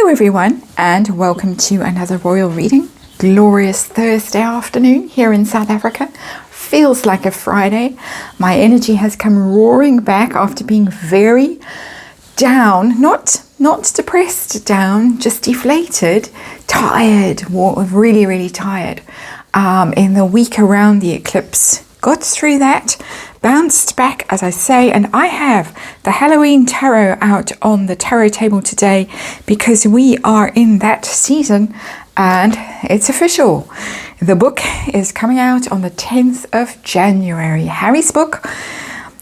Hello everyone, and welcome to another royal reading. Glorious Thursday afternoon here in South Africa. Feels like a Friday. My energy has come roaring back after being very down, not depressed down, just deflated, tired, really tired in the week around the eclipse. Got through that, bounced back, as I say, and I have the Halloween Tarot out on the tarot table today because we are in that season and it's official. The book is coming out on the 10th of January. Harry's book,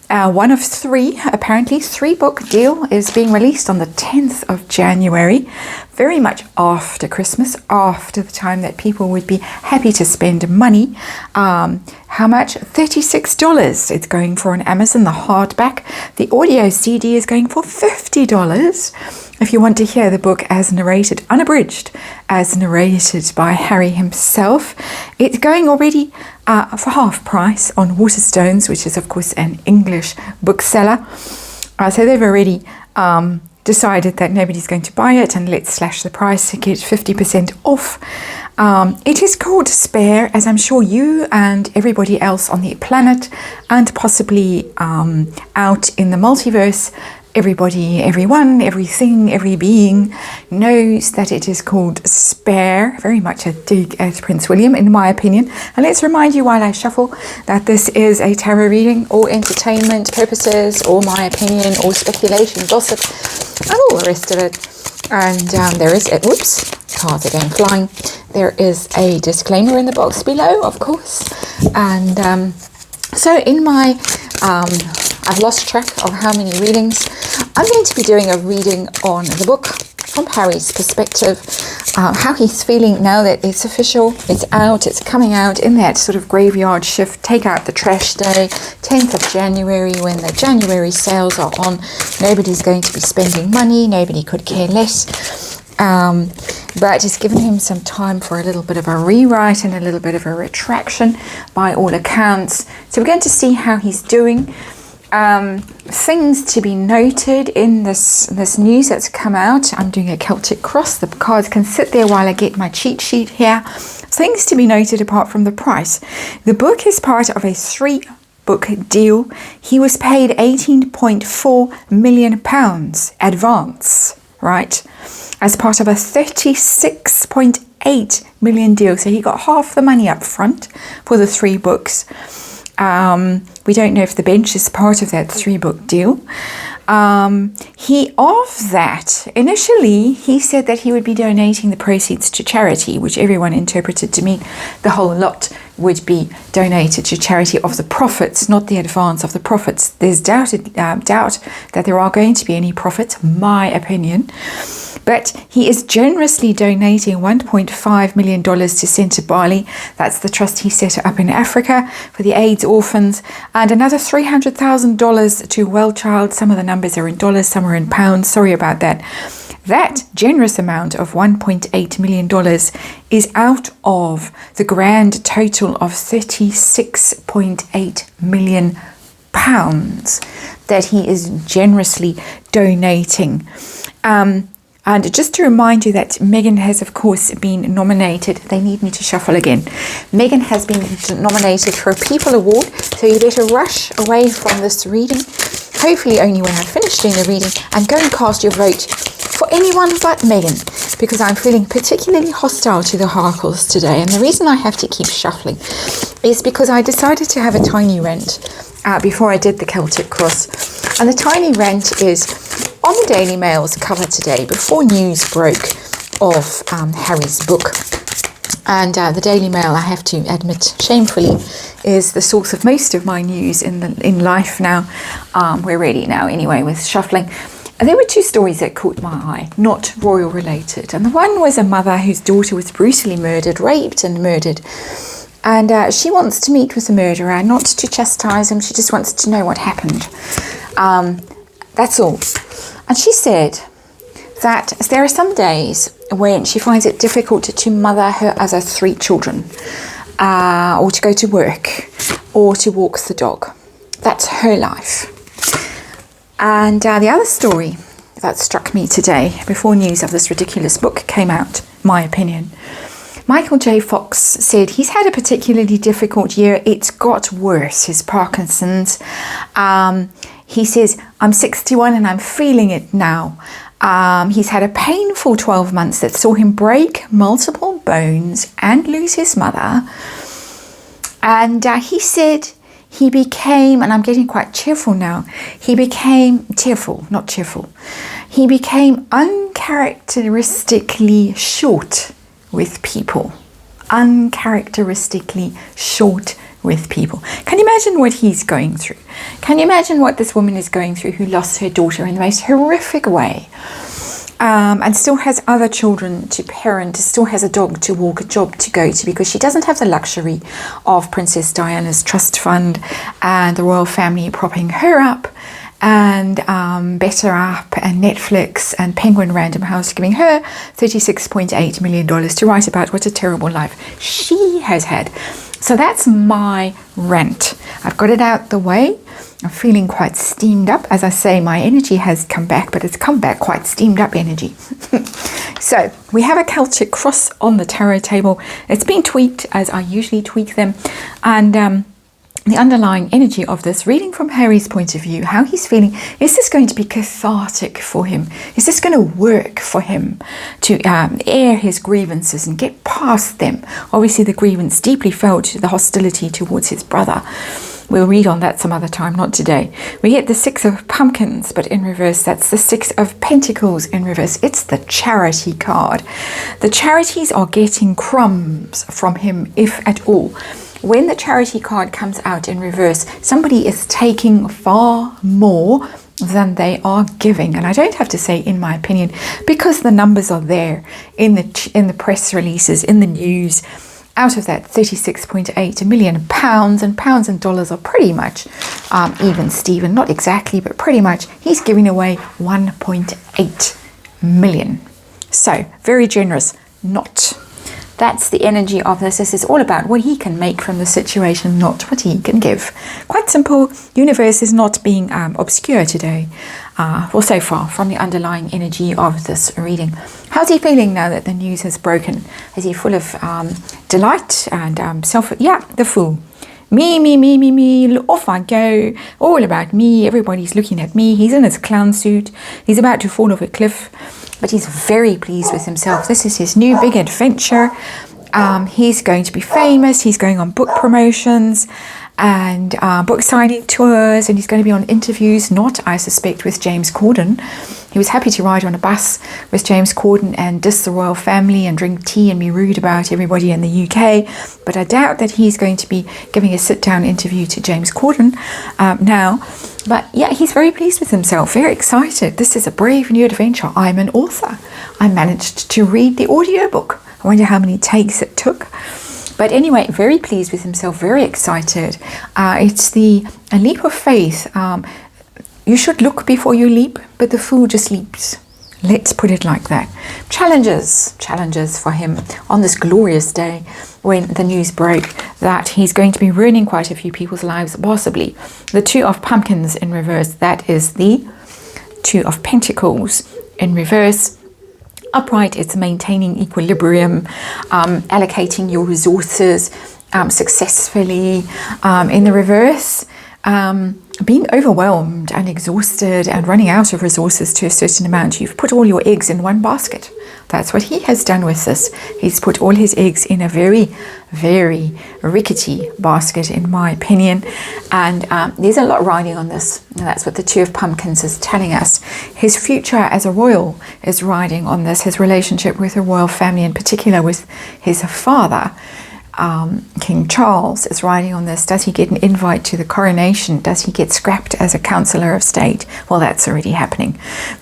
one of three, apparently three-book deal is being released on the 10th of January, very much after Christmas, after the time that people would be happy to spend money. How much? $36 it's going for on Amazon, the hardback. The audio CD is going for $50 if you want to hear the book as narrated, unabridged, as narrated by Harry himself. It's going already for half price on Waterstones, which is of course an English bookseller. So they've already decided that nobody's going to buy it and let's slash the price to get 50% off. It is called Spare, as I'm sure you and everybody else on the planet and possibly out in the multiverse, everybody, everyone, everything, every being knows that it is called Spare. Very much a dig at Prince William, in my opinion. And let's remind you while I shuffle that this is a tarot reading, all entertainment purposes, all my opinion, all speculation, gossip, and all the rest of it. And there is, whoops, cards are going flying. There is a disclaimer in the box below, of course. And so in my, I've lost track of how many readings. I'm going to be doing a reading on the book from Harry's perspective, how he's feeling now that it's official, it's out, it's coming out in that sort of graveyard shift, take out the trash day, 10th of January, when the January sales are on. Nobody's going to be spending money, nobody could care less. But it's given him some time for a little bit of a rewrite and a little bit of a retraction by all accounts. So we're going to see how he's doing. Things to be noted in this news that's come out. I'm doing a Celtic cross. The cards can sit there while I get my cheat sheet here. Things to be noted apart from the price. The book is part of a 3-book deal. He was paid £18.4 million advance, right? As part of a $36.8 million deal. So he got half the money up front for the 3 books. We don't know if the bench is part of that 3-book deal. Initially, he said that he would be donating the proceeds to charity, which everyone interpreted to mean the whole lot would be donated to charity of the profits, not the advance of the profits. There's doubt that there are going to be any profits, my opinion. But he is generously donating $1.5 million to Centre Bali. That's the trust he set up in Africa for the AIDS orphans. And another $300,000 to Well Child. Some of the numbers are in dollars, some are in pounds. Sorry about that. That generous amount of $1.8 million is out of the grand total of £36.8 million that he is generously donating. And just to remind you that Meghan has, of course, been nominated. They need me to shuffle again. Meghan has been nominated for a People Award, so you better rush away from this reading, hopefully only when I've finished doing the reading, and go and cast your vote for anyone but Meghan, because I'm feeling particularly hostile to the Harkles today. And the reason I have to keep shuffling is because I decided to have a tiny rant before I did the Celtic cross. And the tiny rant is on the Daily Mail's cover today, before news broke of Harry's book. And the Daily Mail, I have to admit, shamefully, is the source of most of my news in life now. We're ready now anyway with shuffling. And there were 2 stories that caught my eye, not royal related. And the one was a mother whose daughter was brutally murdered, raped and murdered. And she wants to meet with the murderer, not to chastise him. She just wants to know what happened. That's all. And she said that there are some days when she finds it difficult to mother her other 3 children, or to go to work, or to walk the dog. That's her life. And the other story that struck me today before news of this ridiculous book came out, my opinion. Michael J. Fox said he's had a particularly difficult year. It's got worse, his Parkinson's. He says, I'm 61 and I'm feeling it now. He's had a painful 12 months that saw him break multiple bones and lose his mother. And he said he became, and I'm getting quite cheerful now, he became uncharacteristically short with people. Uncharacteristically short with people. Can you imagine what he's going through? Can you imagine what this woman is going through who lost her daughter in the most horrific way? And still has other children to parent, still has a dog to walk, a job to go to, because she doesn't have the luxury of Princess Diana's trust fund and the royal family propping her up, and Better App and Netflix and Penguin Random House giving her $36.8 million to write about what a terrible life she has had. So that's my rant. I've got it out the way. I'm feeling quite steamed up. As I say, my energy has come back, but it's come back quite steamed up energy. So we have a Celtic cross on the tarot table. It's been tweaked as I usually tweak them. And the underlying energy of this, reading from Harry's point of view, how he's feeling, is this going to be cathartic for him? Is this going to work for him to air his grievances and get past them? Obviously the grievance deeply felt, the hostility towards his brother. We'll read on that some other time, not today. We get the Six of Pumpkins, but in reverse. That's the Six of Pentacles in reverse. It's the charity card. The charities are getting crumbs from him, if at all. When the charity card comes out in reverse, somebody is taking far more than they are giving. And I don't have to say in my opinion, because the numbers are there in the press releases, in the news. Out of that £36.8 million, and pounds and dollars are pretty much even Steven, not exactly, but pretty much. He's giving away 1.8 million. So very generous. Not. That's the energy of this. This is all about what he can make from the situation, not what he can give. Quite simple. Universe is not being obscure today, or so far, from the underlying energy of this reading. How's he feeling now that the news has broken? Is he full of delight and the Fool. Me, off I go, all about me, everybody's looking at me. He's in his clown suit, he's about to fall off a cliff, but he's very pleased with himself. This is his new big adventure. He's going to be famous, he's going on book promotions and book signing tours, and he's going to be on interviews, not, I suspect, with James Corden. He was happy to ride on a bus with James Corden and diss the royal family and drink tea and be rude about everybody in the UK, but I doubt that he's going to be giving a sit-down interview to James Corden now. But yeah, he's very pleased with himself, very excited. This is a brave new adventure. I'm an author. I managed to read the audiobook. I wonder how many takes it took. But anyway, very pleased with himself, very excited. It's a leap of faith. You should look before you leap, but the fool just leaps. Let's put it like that. Challenges for him on this glorious day when the news broke that he's going to be ruining quite a few people's lives, possibly. The Two of Pumpkins in reverse, that is the Two of Pentacles in reverse. Upright, it's maintaining equilibrium, allocating your resources successfully. In the reverse, being overwhelmed and exhausted and running out of resources to a certain amount. You've put all your eggs in one basket. That's what he has done with this. He's put all his eggs in a very, very rickety basket, in my opinion. And there's a lot riding on this. And that's what the Two of Pumpkins is telling us. His future as a royal is riding on this. His relationship with the royal family, in particular with his father, King Charles, is riding on this. Does he get an invite to the coronation? Does he get scrapped as a councillor of state? Well, that's already happening.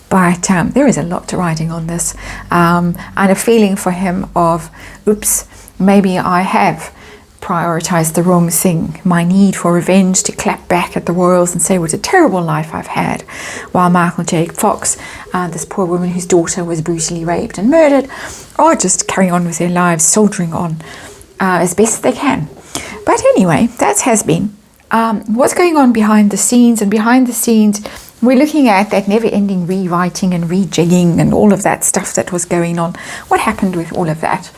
But there is a lot riding on this. And a feeling for him of, oops, maybe I have prioritized the wrong thing. My need for revenge, to clap back at the royals and say what a terrible life I've had. While Michael J. Fox, this poor woman whose daughter was brutally raped and murdered, are just carrying on with their lives, soldiering on as best they can. But anyway, that has been what's going on behind the scenes. And behind the scenes, we're looking at that never-ending rewriting and rejigging and all of that stuff that was going on. What happened with all of that?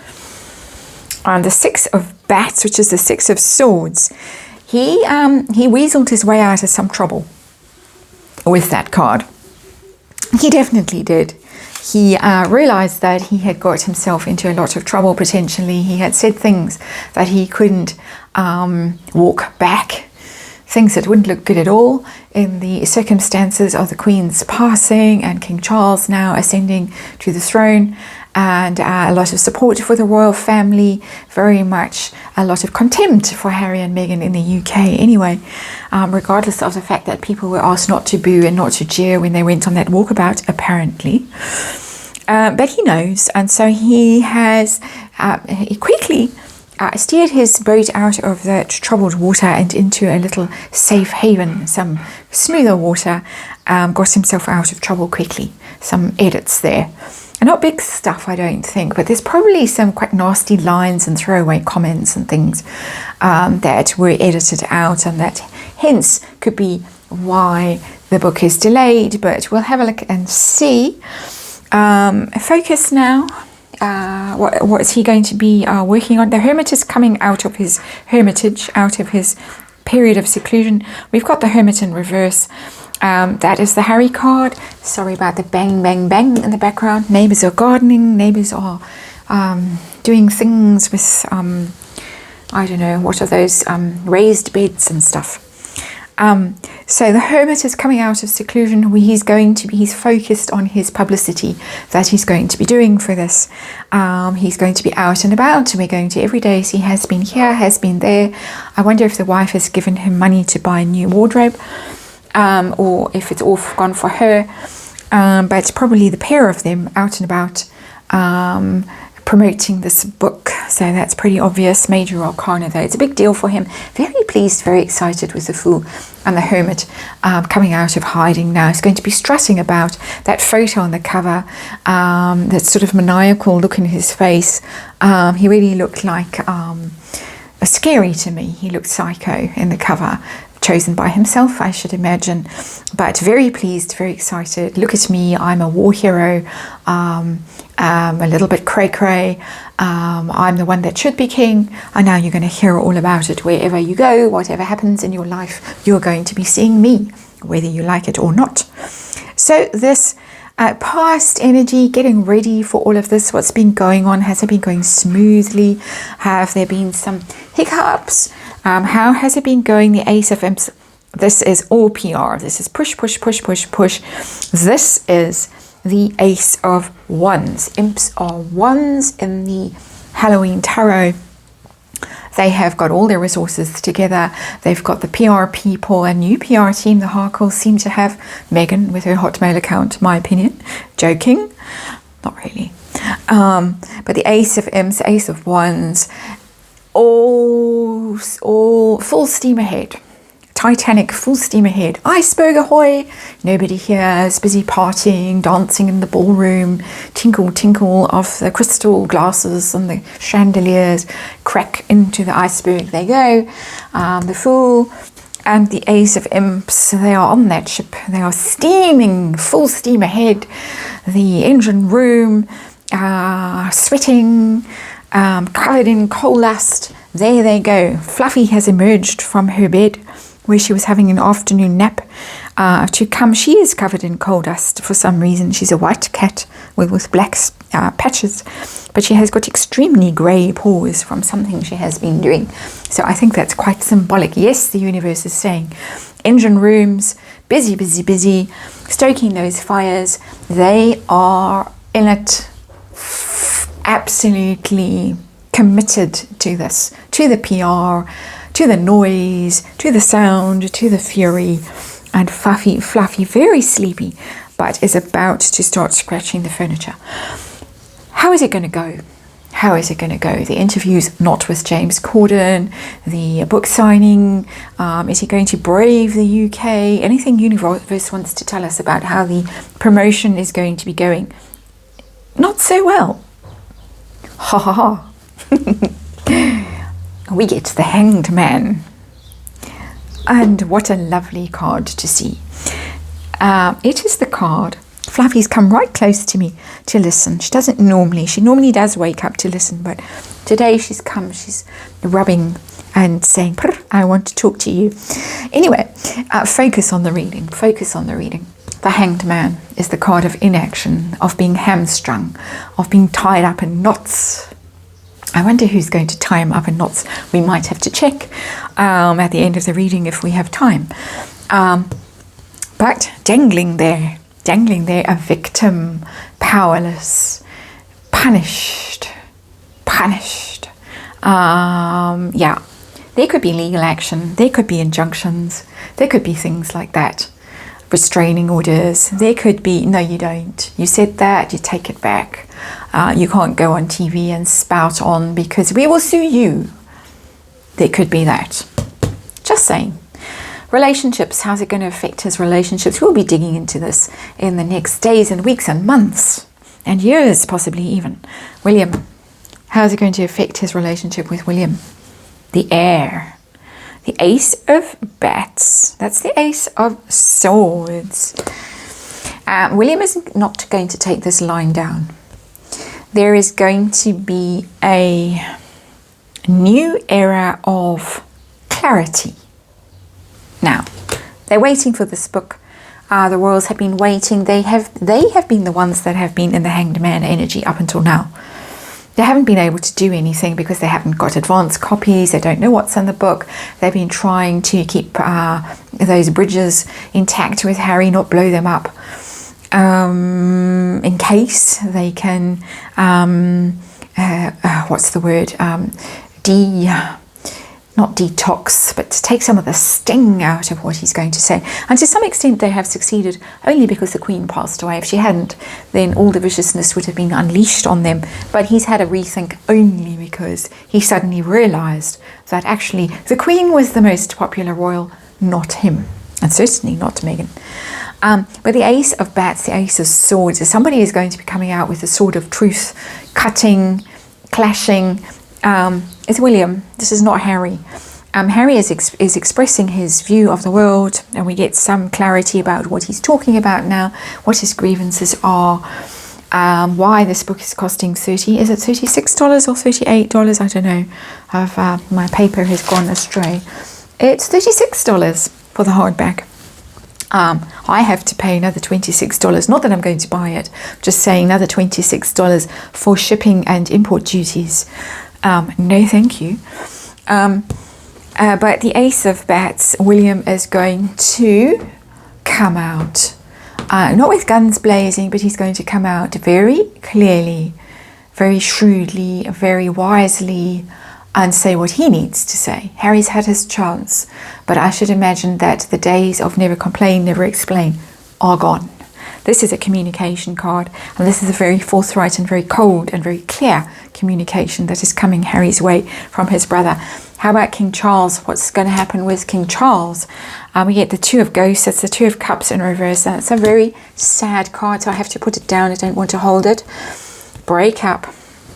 The Six of Bats, which is the Six of Swords, he weaseled his way out of some trouble with that card. He definitely did. He realized that he had got himself into a lot of trouble potentially. He had said things that he couldn't walk back, things that wouldn't look good at all in the circumstances of the Queen's passing and King Charles now ascending to the throne, and a lot of support for the royal family, very much a lot of contempt for Harry and Meghan in the UK anyway, regardless of the fact that people were asked not to boo and not to jeer when they went on that walkabout, apparently. But he knows, and so he has he quickly steered his boat out of that troubled water and into a little safe haven, some smoother water, got himself out of trouble quickly. Some edits there. And not big stuff, I don't think, but there's probably some quite nasty lines and throwaway comments and things that were edited out, and that hence could be why the book is delayed, but we'll have a look and see. Focus now. What is he going to be working on? The Hermit is coming out of his hermitage, out of his period of seclusion. We've got the Hermit in reverse. That is the Harry card. Sorry about the bang, bang, bang in the background. Neighbours are gardening. Neighbours are doing things with, I don't know, what are those raised beds and stuff. So the Hermit is coming out of seclusion. He's focused on his publicity that he's going to be doing for this. He's going to be out and about. We're going to every day. He has been here, has been there. I wonder if the wife has given him money to buy a new wardrobe, or if it's all gone for her. But it's probably the pair of them out and about, promoting this book. So that's pretty obvious. Major Arcana though. It's a big deal for him. Very pleased, very excited with the Fool and the Hermit coming out of hiding now. He's going to be strutting about. That photo on the cover, that sort of maniacal look in his face. He really looked like scary to me. He looked psycho in the cover. Chosen by himself, I should imagine, but very pleased, very excited. Look at me, I'm a war hero, a little bit cray-cray, I'm the one that should be king, and now you're going to hear all about it. Wherever you go, whatever happens in your life, you're going to be seeing me, whether you like it or not. So this past energy, getting ready for all of this, what's been going on, has it been going smoothly? Have there been some hiccups? How has it been going? The Ace of Imps. This is all PR. This is push, push, push, push, push. This is the Ace of Wands. Imps are wands in the Halloween Tarot. They have got all their resources together. They've got the PR people, a new PR team. The Harkles seem to have. Meghan with her Hotmail account, my opinion. Joking. Not really. But the Ace of Imps, Ace of Wands, all full steam ahead. Titanic, full steam ahead. Iceberg ahoy! Nobody here is busy partying, dancing in the ballroom. Tinkle, tinkle of the crystal glasses and the chandeliers. Crack into the iceberg they go. The Fool and the Ace of Imps, they are on that ship. They are steaming, full steam ahead. The engine room, sweating, covered in coal dust. There they go. Fluffy has emerged from her bed where she was having an afternoon nap to come. She is covered in coal dust for some reason. She's a white cat with black patches, but she has got extremely grey paws from something she has been doing. So I think that's quite symbolic. Yes, the universe is saying engine rooms, busy, busy, busy, stoking those fires. They are in it, absolutely committed to this, to the PR, to the noise, to the sound, to the fury. And Fluffy, very sleepy, but is about to start scratching the furniture. How is it going to go? How is it going to go? The interview's not with James Corden, the book signing, is he going to brave the UK? Anything Universe wants to tell us about how the promotion is going to be going? Not so well. Ha ha ha. We get the Hanged Man. And what a lovely card to see. It is the card. Fluffy's come right close to me to listen. She normally does wake up to listen, but today she's rubbing and saying, I want to talk to you. Anyway, focus on the reading. The Hanged Man is the card of inaction, of being hamstrung, of being tied up in knots. I wonder who's going to tie him up in knots. We might have to check at the end of the reading if we have time. But dangling there, a victim, powerless, punished. There could be legal action, there could be injunctions, there could be things like that. Restraining orders, there could be, no you don't, you said that, you take it back. You can't go on TV and spout on because we will sue you. There could be that. Just saying. Relationships, how's it going to affect his relationships? We'll be digging into this in the next days and weeks and months and years, possibly even. William, how's it going to affect his relationship with William? The heir. The Ace of Bats. That's the Ace of Swords. William is not going to take this lying down. There is going to be a new era of clarity. Now, they're waiting for this book. The royals have been waiting. They have been the ones that have been in the Hanged Man energy up until now. They haven't been able to do anything because they haven't got advanced copies. They don't know what's in the book. They've been trying to keep those bridges intact with Harry, not blow them up, in case they can, what's the word, not detox, but to take some of the sting out of what he's going to say. And to some extent they have succeeded only because the Queen passed away. If she hadn't, then all the viciousness would have been unleashed on them. But he's had a rethink only because he suddenly realised that actually the Queen was the most popular royal, not him. And certainly not Meghan. But the Ace of Bats, the Ace of Swords, somebody is going to be coming out with a sword of truth, cutting, clashing. It's William. This is not Harry. Harry is expressing his view of the world, and we get some clarity about what he's talking about now, what his grievances are, why this book is costing is it $36 or $38? I don't know. My paper has gone astray. It's $36 for the hardback. I have to pay another $26. Not that I'm going to buy it, just saying another $26 for shipping and import duties. No thank you. But the Ace of Bats, William, is going to come out, not with guns blazing, but he's going to come out very clearly, very shrewdly, very wisely, and say what he needs to say. Harry's had his chance, but I should imagine that the days of never complain, never explain are gone. This is a communication card, and this is a very forthright and very cold and very clear communication that is coming Harry's way from his brother. How about King Charles? What's going to happen with King Charles? We get the Two of Ghosts. That's the Two of Cups in reverse, and it's a very sad card, so I have to put it down. I don't want to hold it. Break up.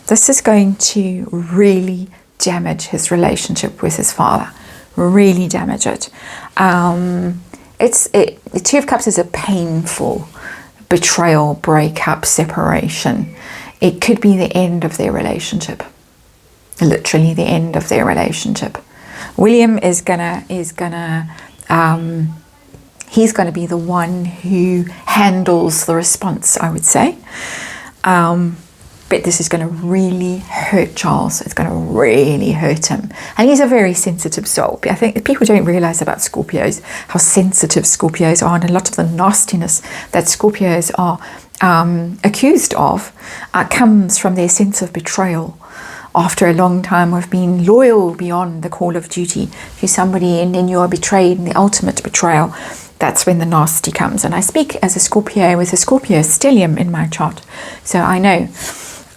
This is going to really damage his relationship with his father. Really damage it. The Two of Cups is a painful betrayal, breakup, separation. It could be the end of their relationship. Literally the end of their relationship. William is gonna he's gonna be the one who handles the response, I would say. But this is going to really hurt Charles. It's going to really hurt him. And he's a very sensitive soul. I think people don't realize about Scorpios, how sensitive Scorpios are, and a lot of the nastiness that Scorpios are accused of comes from their sense of betrayal. After a long time of being loyal beyond the call of duty to somebody, and then you are betrayed in the ultimate betrayal, that's when the nasty comes. And I speak as a Scorpio with a Scorpio stellium in my chart, so I know.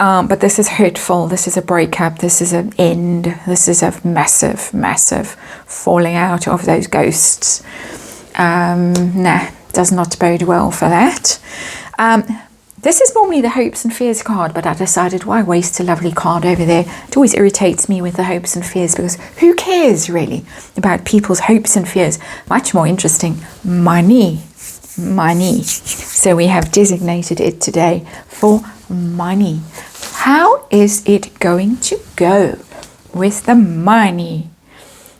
But this is hurtful, this is a breakup, this is an end, this is a massive, massive falling out of those ghosts. Does not bode well for that. This is normally the hopes and fears card, but I decided why waste a lovely card over there. It always irritates me with the hopes and fears, because who cares really about people's hopes and fears? Much more interesting, money. money. So we have designated it today for money. How is it going to go with the money?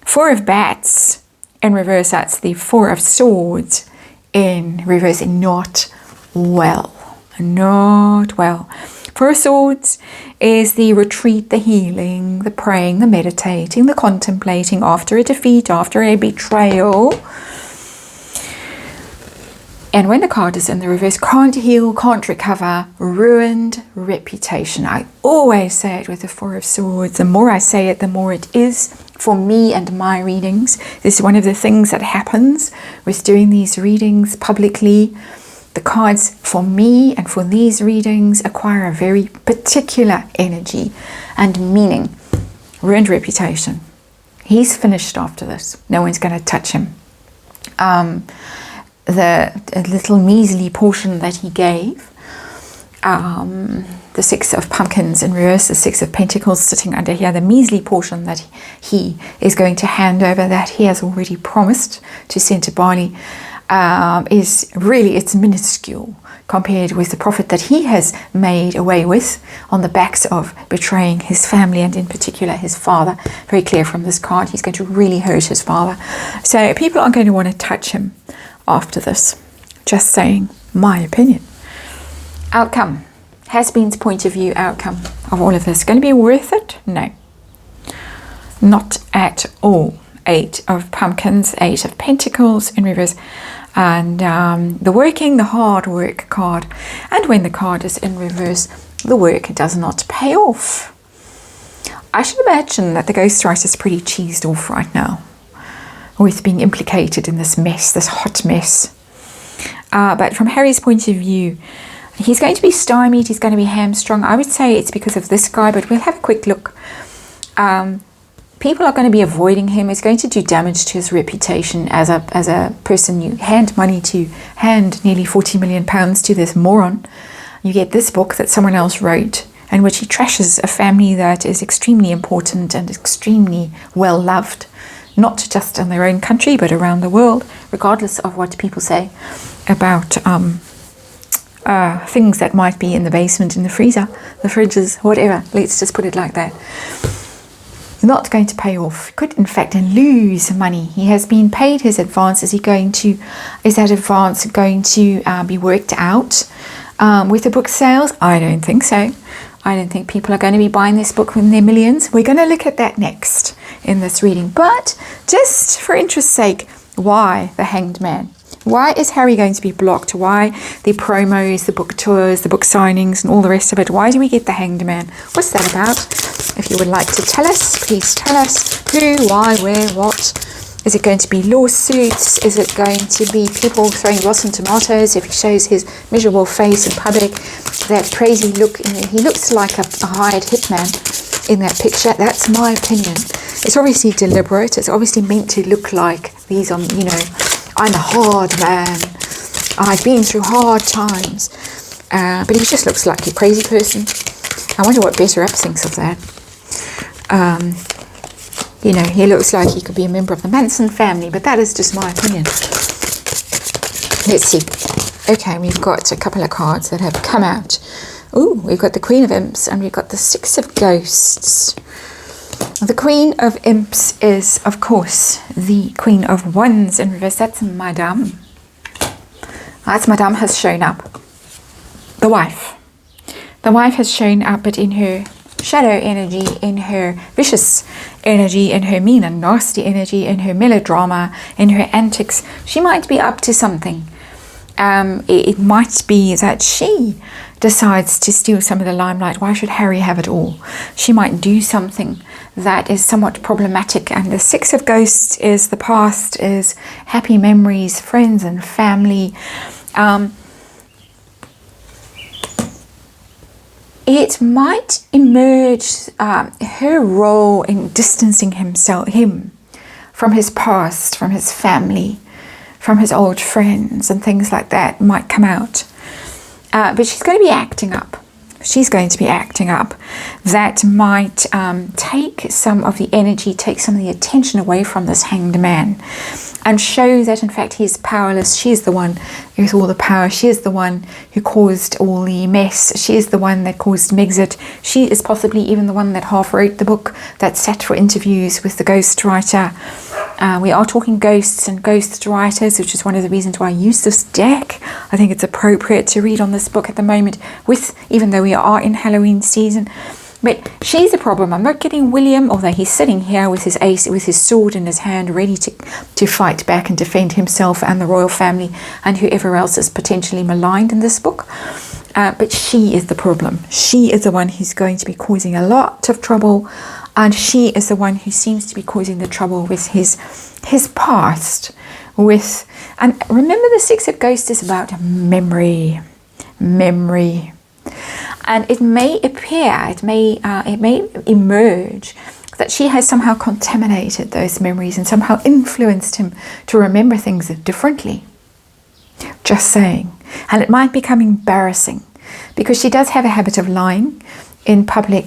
Four of bats in reverse, that's the Four of Swords in reverse. Not well. Not well. Four of Swords is the retreat, the healing, the praying, the meditating, the contemplating after a defeat, after a betrayal. And when the card is in the reverse, can't heal, can't recover, ruined reputation. I always say it with the Four of Swords. The more I say it, the more it is for me and my readings. This is one of the things that happens with doing these readings publicly. The cards for me and for these readings acquire a very particular energy and meaning. Ruined reputation. He's finished after this. No one's going to touch him. The little measly portion that he gave, the Six of Pumpkins in reverse, the Six of Pentacles sitting under here, the measly portion that he is going to hand over, that he has already promised to send to Bali, is really, it's minuscule compared with the profit that he has made away with on the backs of betraying his family and in particular his father. Very clear from this card, he's going to really hurt his father. So people aren't going to want to touch him after this. Just saying, my opinion. Outcome. Has-been's point of view outcome of all of this. Going to be worth it? No. Not at all. Eight of Pumpkins, Eight of Pentacles in reverse. And the working, the hard work card. And when the card is in reverse, the work does not pay off. I should imagine that the ghostwriter is pretty cheesed off right now with being implicated in this mess, this hot mess. But from Harry's point of view, he's going to be stymied, he's going to be hamstrung. I would say it's because of this guy, but we'll have a quick look. People are going to be avoiding him. It's going to do damage to his reputation as a person. You hand money to, hand nearly £40 million to this moron. You get this book that someone else wrote, in which he trashes a family that is extremely important and extremely well loved. Not just in their own country, but around the world, regardless of what people say about things that might be in the basement, in the freezer, the fridges, whatever. Let's just put it like that. Not going to pay off. Could, in fact, lose money. He has been paid his advance. Is that advance going to be worked out with the book sales? I don't think so. I don't think people are going to be buying this book in their millions. We're going to look at that next in this reading. But just for interest's sake, why the Hanged Man? Why is Harry going to be blocked? Why the promos, the book tours, the book signings and all the rest of it? Why do we get the Hanged Man? What's that about? If you would like to tell us, please tell us who, why, where, what. Is it going to be lawsuits? Is it going to be people throwing rotten tomatoes if he shows his miserable face in public? That crazy look, he looks like a hired hitman in that picture. That's my opinion. It's obviously deliberate. It's obviously meant to look like these are, I'm a hard man. I've been through hard times. But he just looks like a crazy person. I wonder what Better Up thinks of that. He looks like he could be a member of the Manson family, but that is just my opinion. Let's see. Okay, we've got a couple of cards that have come out. Ooh, we've got the Queen of Imps and we've got the Six of Ghosts. The Queen of Imps is, of course, the Queen of Wands in reverse. That's Madame. That's Madame has shown up. The wife. The wife has shown up, but in her shadow energy, in her vicious energy, in her mean and nasty energy, in her melodrama, in her antics. She might be up to something. It might be that she decides to steal some of the limelight. Why should Harry have it all? She might do something that is somewhat problematic. And the Six of Ghosts is the past, is happy memories, friends and family. It might emerge her role in distancing him from his past, from his family, from his old friends and things like that might come out. But she's going to be acting up. She's going to be acting up. That might take some of the energy, take some of the attention away from this Hanged Man. and show that in fact he's powerless. She's the one with all the power. She is the one who caused all the mess. She is the one that caused Megxit. She is possibly even the one that half wrote the book, that sat for interviews with the ghostwriter. We are talking ghosts and ghost writers, which is one of the reasons why I use this deck. I think it's appropriate to read on this book at the moment, even though we are in Halloween season. But she's a problem. I'm not getting William, although he's sitting here with his sword in his hand, ready to fight back and defend himself and the royal family and whoever else is potentially maligned in this book. But she is the problem. She is the one who's going to be causing a lot of trouble, and she is the one who seems to be causing the trouble with his past. And remember, the Six of Ghosts is about memory. And it may appear, it may emerge that she has somehow contaminated those memories and somehow influenced him to remember things differently. Just saying. And it might become embarrassing, because she does have a habit of lying in public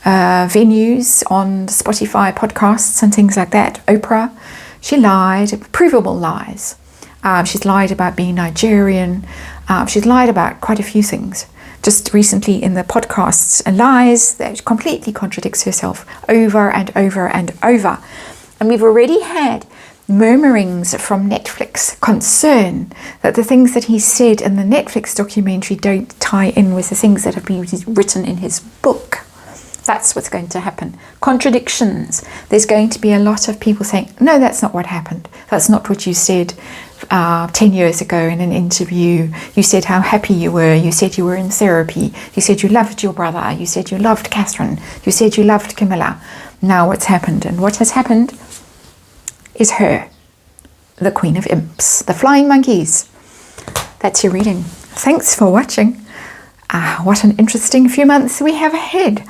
venues, on Spotify podcasts and things like that. Oprah, she lied, provable lies. She's lied about being Nigerian. She's lied about quite a few things. Just recently in the podcasts, lies that completely contradicts herself over and over and over. And we've already had murmurings from Netflix, concern that the things that he said in the Netflix documentary don't tie in with the things that have been written in his book. That's what's going to happen. Contradictions. There's going to be a lot of people saying, no, that's not what happened. That's not what you said 10 years ago in an interview. You said how happy you were. You said you were in therapy. You said you loved your brother. You said you loved Catherine. You said you loved Camilla. Now what's happened? And what has happened is her, the Queen of Imps, the Flying Monkeys. That's your reading. Thanks for watching. What an interesting few months we have ahead.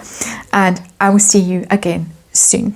And I will see you again soon.